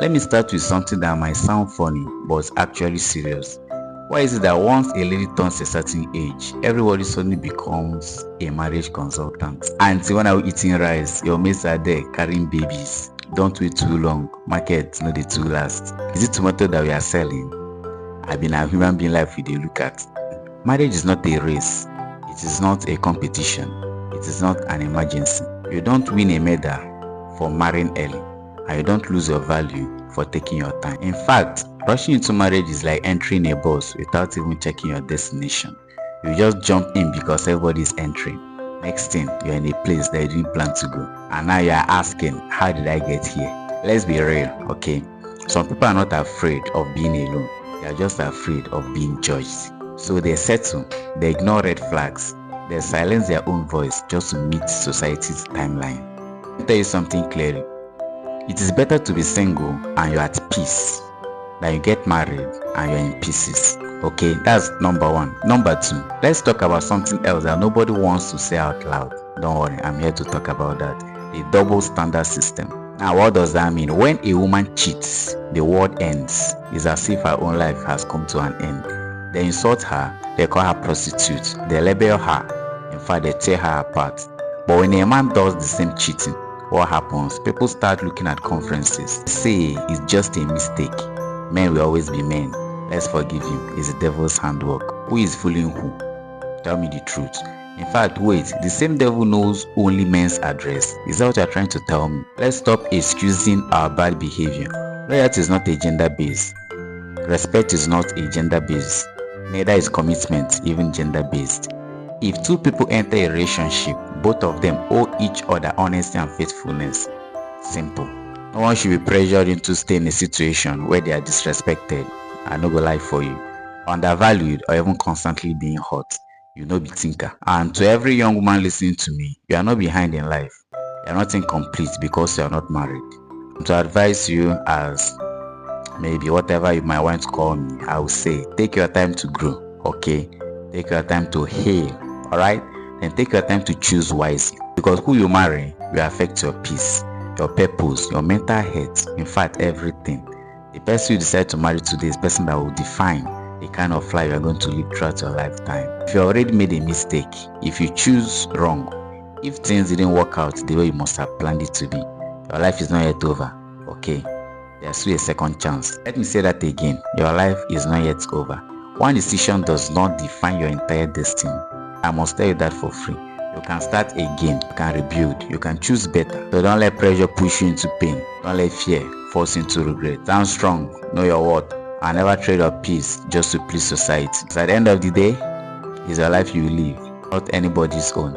Let me start with something that might sound funny, but it's actually serious. Why is it that once a lady turns a certain age, everybody suddenly becomes a marriage consultant? Until when I'm eating rice, your mates are there carrying babies. Don't wait too long. Market no dey too last. Is it tomato that we are selling? I mean, a human being life we dey look at. Marriage is not a race. It is not a competition. It is not an emergency. You don't win a medal for marrying early, and you don't lose your value for taking your time. In fact, rushing into marriage is like entering a bus without even checking your destination. You just jump in because everybody is entering. Next thing, you're in a place that you didn't plan to go. And now you're asking, how did I get here? Let's be real, okay? Some people are not afraid of being alone. They are just afraid of being judged. So they settle, they ignore red flags, they silence their own voice just to meet society's timeline. Let me tell you something clearly. It is better to be single and you're at peace than you get married and you're in pieces. Okay, that's number one. Number two, let's talk about something else that nobody wants to say out loud. Don't worry, I'm here to talk about that. The double standard system. Now, what does that mean? When a woman cheats, the world ends. It's as if her own life has come to an end. They insult her, they call her prostitute, they label her, in fact, they tear her apart. But when a man does the same cheating, what happens? People start looking at conferences. Say it's just a mistake. Men will always be men. Let's forgive him. It's the devil's handwork. Who is fooling who? Tell me the truth. In fact, wait, the same devil knows only men's address. Is that what you're trying to tell me? Let's stop excusing our bad behavior. Loyalty is not a gender base. Respect is not a gender base. Neither is commitment, even gender based. If two people enter a relationship, both of them owe each other honesty and faithfulness. Simple. No one should be pressured into staying in a situation where they are disrespected and no go lie for you, undervalued, or even constantly being hurt. You know be thinker. And to every young woman listening to me, you are not behind in life. You are not incomplete because you are not married. To advise you as maybe whatever you might want to call me, I will say take your time to grow, okay? Take your time to heal, alright? Then take your time to choose wisely, because who you marry will affect your peace, your purpose, your mental health, in fact everything. The person you decide to marry today is the person that will define the kind of life you are going to live throughout your lifetime. If you already made a mistake, if you choose wrong, if things didn't work out the way you must have planned it to be, your life is not yet over, okay? There's still a second chance. Let me say that again. Your life is not yet over. One decision does not define your entire destiny. I must tell you that for free. You can start again, you can rebuild, you can choose better. So don't let pressure push you into pain. Don't let fear force you into regret. Stand strong, know your worth, and never trade your peace just to please society. So at the end of the day, it's your life you live, not anybody's own.